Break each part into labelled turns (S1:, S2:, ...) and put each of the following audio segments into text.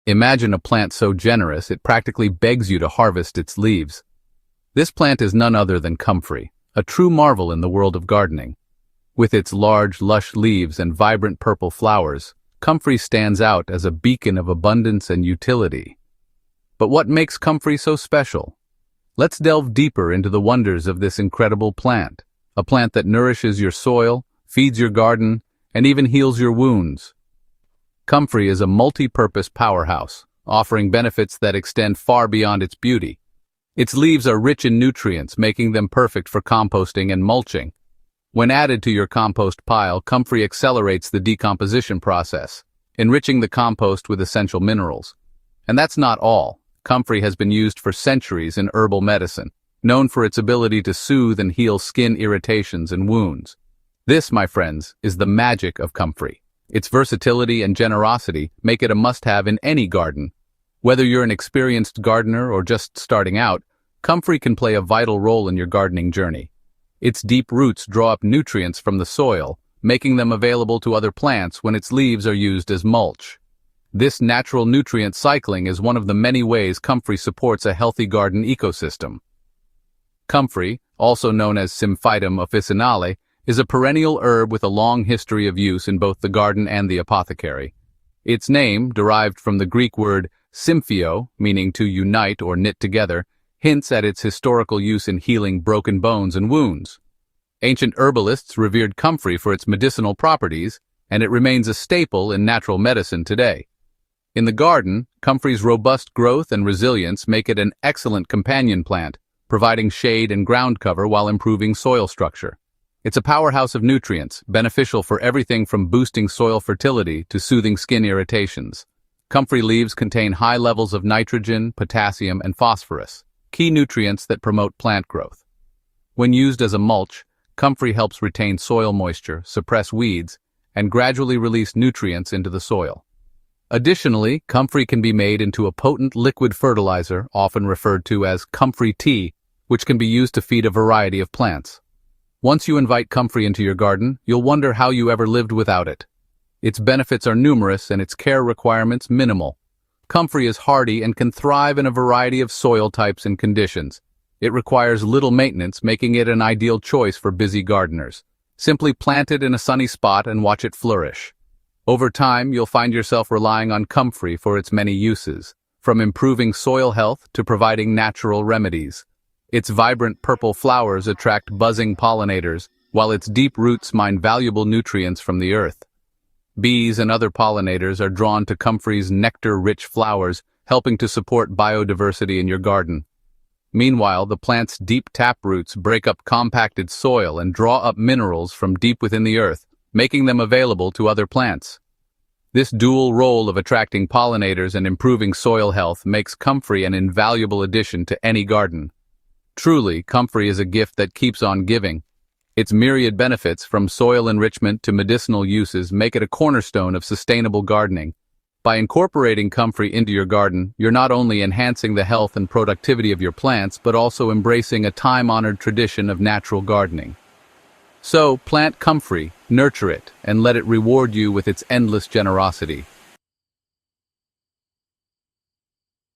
S1: Imagine a plant so generous it practically begs you to harvest its leaves. This plant is none other than comfrey, a true marvel in the world of gardening. With its large, lush leaves and vibrant purple flowers, comfrey stands out as a beacon of abundance and utility. But what makes comfrey so special? Let's delve deeper into the wonders of this incredible plant, a plant that nourishes your soil, feeds your garden, and even heals your wounds. Comfrey is a multi-purpose powerhouse, offering benefits that extend far beyond its beauty. Its leaves are rich in nutrients, making them perfect for composting and mulching. When added to your compost pile, comfrey accelerates the decomposition process, enriching the compost with essential minerals. And that's not all. Comfrey has been used for centuries in herbal medicine, known for its ability to soothe and heal skin irritations and wounds. This, my friends, is the magic of comfrey. Its versatility and generosity make it a must-have in any garden. Whether you're an experienced gardener or just starting out, comfrey can play a vital role in your gardening journey. Its deep roots draw up nutrients from the soil, making them available to other plants when its leaves are used as mulch. This natural nutrient cycling is one of the many ways comfrey supports a healthy garden ecosystem. Comfrey, also known as Symphytum officinale, is a perennial herb with a long history of use in both the garden and the apothecary. Its name, derived from the Greek word symphio, meaning to unite or knit together, hints at its historical use in healing broken bones and wounds. Ancient herbalists revered comfrey for its medicinal properties, and it remains a staple in natural medicine today. In the garden, comfrey's robust growth and resilience make it an excellent companion plant, providing shade and ground cover while improving soil structure. It's a powerhouse of nutrients, beneficial for everything from boosting soil fertility to soothing skin irritations. Comfrey leaves contain high levels of nitrogen, potassium, and phosphorus, key nutrients that promote plant growth. When used as a mulch, comfrey helps retain soil moisture, suppress weeds, and gradually release nutrients into the soil. Additionally, comfrey can be made into a potent liquid fertilizer, often referred to as comfrey tea, which can be used to feed a variety of plants. Once you invite comfrey into your garden, you'll wonder how you ever lived without it. Its benefits are numerous and its care requirements minimal. Comfrey is hardy and can thrive in a variety of soil types and conditions. It requires little maintenance, making it an ideal choice for busy gardeners. Simply plant it in a sunny spot and watch it flourish. Over time, you'll find yourself relying on comfrey for its many uses, from improving soil health to providing natural remedies. Its vibrant purple flowers attract buzzing pollinators, while its deep roots mine valuable nutrients from the earth. Bees and other pollinators are drawn to comfrey's nectar-rich flowers, helping to support biodiversity in your garden. Meanwhile, the plant's deep taproots break up compacted soil and draw up minerals from deep within the earth, making them available to other plants. This dual role of attracting pollinators and improving soil health makes comfrey an invaluable addition to any garden. Truly, comfrey is a gift that keeps on giving. Its myriad benefits, from soil enrichment to medicinal uses, make it a cornerstone of sustainable gardening. By incorporating comfrey into your garden, you're not only enhancing the health and productivity of your plants, but also embracing a time-honored tradition of natural gardening. So, plant comfrey, nurture it, and let it reward you with its endless generosity.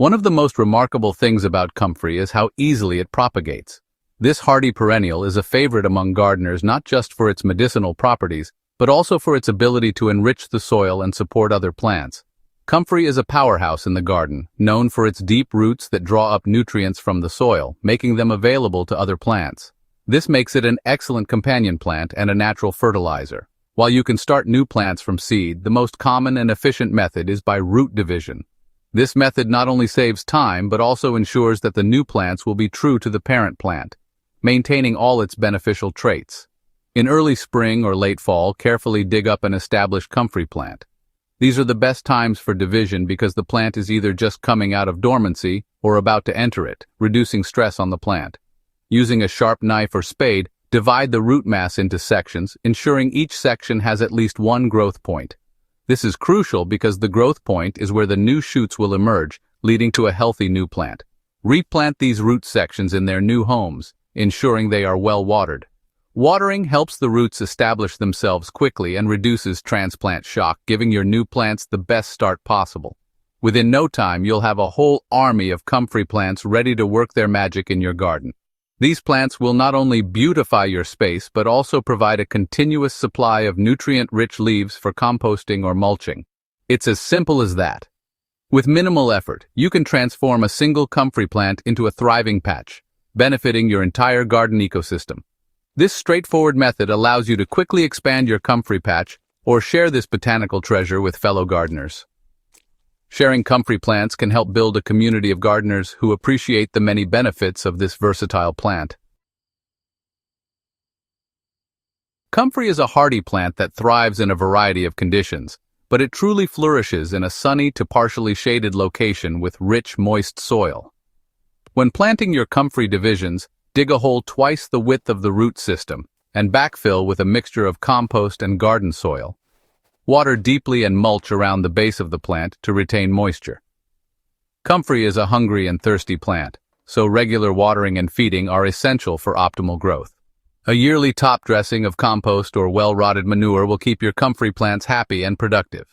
S1: One of the most remarkable things about comfrey is how easily it propagates. This hardy perennial is a favorite among gardeners not just for its medicinal properties, but also for its ability to enrich the soil and support other plants. Comfrey is a powerhouse in the garden, known for its deep roots that draw up nutrients from the soil, making them available to other plants. This makes it an excellent companion plant and a natural fertilizer. While you can start new plants from seed, the most common and efficient method is by root division. This method not only saves time, but also ensures that the new plants will be true to the parent plant, maintaining all its beneficial traits. In early spring or late fall, carefully dig up an established comfrey plant. These are the best times for division because the plant is either just coming out of dormancy or about to enter it, reducing stress on the plant. Using a sharp knife or spade, divide the root mass into sections, ensuring each section has at least one growth point. This is crucial because the growth point is where the new shoots will emerge, leading to a healthy new plant. Replant these root sections in their new homes, ensuring they are well watered. Watering helps the roots establish themselves quickly and reduces transplant shock, giving your new plants the best start possible. Within no time, you'll have a whole army of comfrey plants ready to work their magic in your garden. These plants will not only beautify your space, but also provide a continuous supply of nutrient-rich leaves for composting or mulching. It's as simple as that. With minimal effort, you can transform a single comfrey plant into a thriving patch, benefiting your entire garden ecosystem. This straightforward method allows you to quickly expand your comfrey patch or share this botanical treasure with fellow gardeners. Sharing comfrey plants can help build a community of gardeners who appreciate the many benefits of this versatile plant. Comfrey is a hardy plant that thrives in a variety of conditions, but it truly flourishes in a sunny to partially shaded location with rich, moist soil. When planting your comfrey divisions, dig a hole twice the width of the root system and backfill with a mixture of compost and garden soil. Water deeply and mulch around the base of the plant to retain moisture. Comfrey is a hungry and thirsty plant, so regular watering and feeding are essential for optimal growth. A yearly top dressing of compost or well-rotted manure will keep your comfrey plants happy and productive.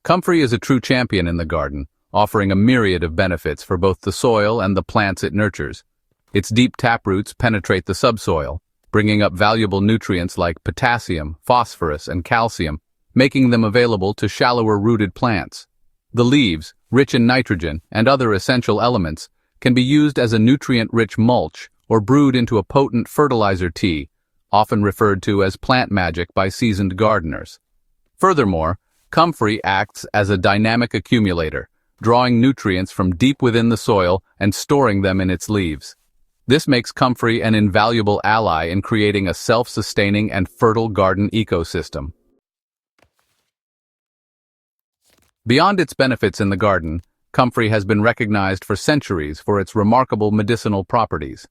S1: Comfrey is a true champion in the garden, offering a myriad of benefits for both the soil and the plants it nurtures. Its deep taproots penetrate the subsoil, bringing up valuable nutrients like potassium, phosphorus, and calcium, making them available to shallower-rooted plants. The leaves, rich in nitrogen and other essential elements, can be used as a nutrient-rich mulch or brewed into a potent fertilizer tea, often referred to as plant magic by seasoned gardeners. Furthermore, comfrey acts as a dynamic accumulator, drawing nutrients from deep within the soil and storing them in its leaves. This makes comfrey an invaluable ally in creating a self-sustaining and fertile garden ecosystem. Beyond its benefits in the garden, comfrey has been recognized for centuries for its remarkable medicinal properties.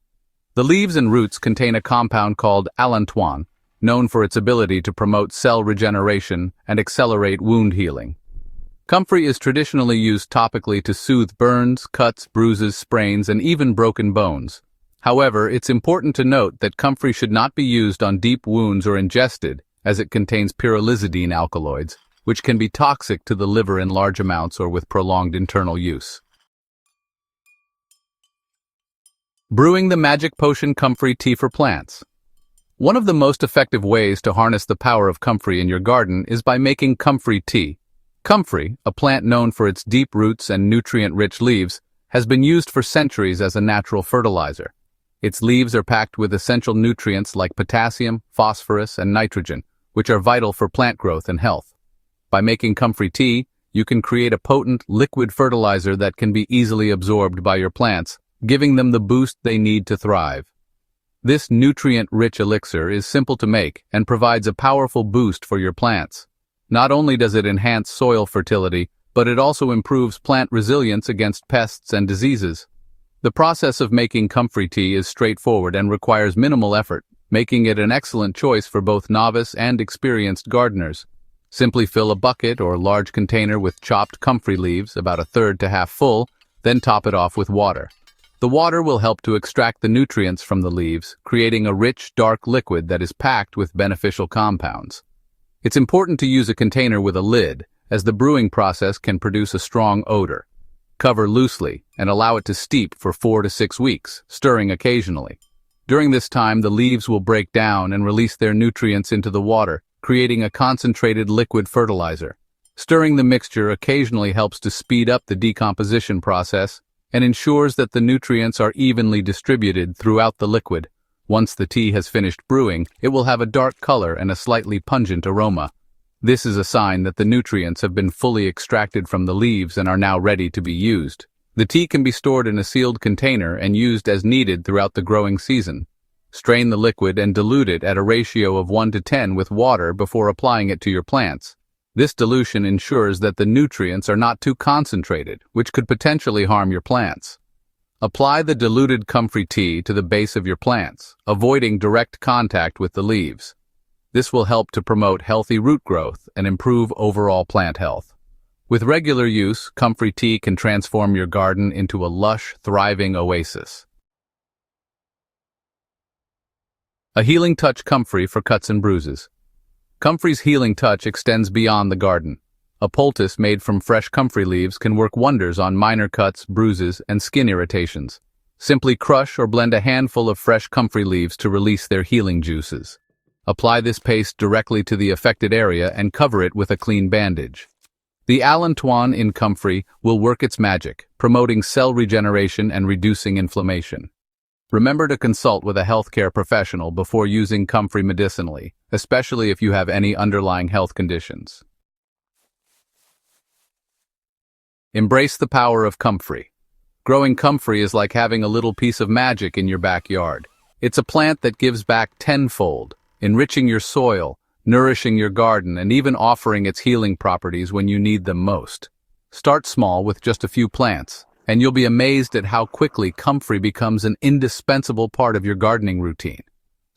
S1: The leaves and roots contain a compound called allantoin, known for its ability to promote cell regeneration and accelerate wound healing. Comfrey is traditionally used topically to soothe burns, cuts, bruises, sprains, and even broken bones. However, it's important to note that comfrey should not be used on deep wounds or ingested, as it contains pyrrolizidine alkaloids, which can be toxic to the liver in large amounts or with prolonged internal use. Brewing the magic potion comfrey tea for plants. One of the most effective ways to harness the power of comfrey in your garden is by making comfrey tea. Comfrey, a plant known for its deep roots and nutrient-rich leaves, has been used for centuries as a natural fertilizer. Its leaves are packed with essential nutrients like potassium, phosphorus, and nitrogen, which are vital for plant growth and health. By making comfrey tea, you can create a potent, liquid fertilizer that can be easily absorbed by your plants, giving them the boost they need to thrive. This nutrient-rich elixir is simple to make and provides a powerful boost for your plants. Not only does it enhance soil fertility, but it also improves plant resilience against pests and diseases. The process of making comfrey tea is straightforward and requires minimal effort, making it an excellent choice for both novice and experienced gardeners. Simply fill a bucket or large container with chopped comfrey leaves, about a third to half full, then top it off with water. The water will help to extract the nutrients from the leaves, creating a rich, dark liquid that is packed with beneficial compounds. It's important to use a container with a lid, as the brewing process can produce a strong odor. Cover loosely and allow it to steep for 4 to 6 weeks, stirring occasionally. During this time, the leaves will break down and release their nutrients into the water, creating a concentrated liquid fertilizer. Stirring the mixture occasionally helps to speed up the decomposition process and ensures that the nutrients are evenly distributed throughout the liquid. Once the tea has finished brewing, it will have a dark color and a slightly pungent aroma. This is a sign that the nutrients have been fully extracted from the leaves and are now ready to be used. The tea can be stored in a sealed container and used as needed throughout the growing season. Strain the liquid and dilute it at a ratio of 1 to 10 with water before applying it to your plants. This dilution ensures that the nutrients are not too concentrated, which could potentially harm your plants. Apply the diluted comfrey tea to the base of your plants, avoiding direct contact with the leaves. This will help to promote healthy root growth and improve overall plant health. With regular use, comfrey tea can transform your garden into a lush, thriving oasis. A healing touch comfrey for cuts and bruises. Comfrey's healing touch extends beyond the garden. A poultice made from fresh comfrey leaves can work wonders on minor cuts, bruises, and skin irritations. Simply crush or blend a handful of fresh comfrey leaves to release their healing juices. Apply this paste directly to the affected area and cover it with a clean bandage. The allantoin in comfrey will work its magic, promoting cell regeneration and reducing inflammation. Remember to consult with a healthcare professional before using comfrey medicinally, especially if you have any underlying health conditions. Embrace the power of comfrey. Growing comfrey is like having a little piece of magic in your backyard. It's a plant that gives back tenfold, enriching your soil, nourishing your garden, and even offering its healing properties when you need them most. Start small with just a few plants, and you'll be amazed at how quickly comfrey becomes an indispensable part of your gardening routine.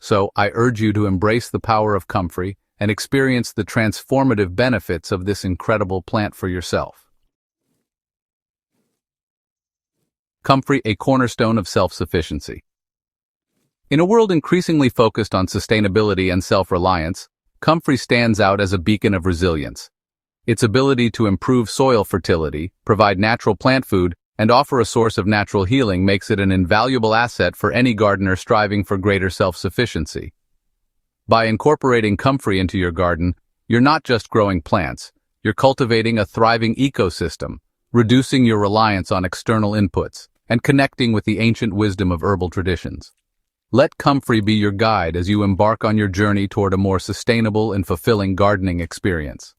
S1: So, I urge you to embrace the power of comfrey and experience the transformative benefits of this incredible plant for yourself. Comfrey, a cornerstone of self-sufficiency. In a world increasingly focused on sustainability and self-reliance, comfrey stands out as a beacon of resilience. Its ability to improve soil fertility, provide natural plant food, and offer a source of natural healing makes it an invaluable asset for any gardener striving for greater self-sufficiency. By incorporating comfrey into your garden, you're not just growing plants, you're cultivating a thriving ecosystem, reducing your reliance on external inputs, and connecting with the ancient wisdom of herbal traditions. Let comfrey be your guide as you embark on your journey toward a more sustainable and fulfilling gardening experience.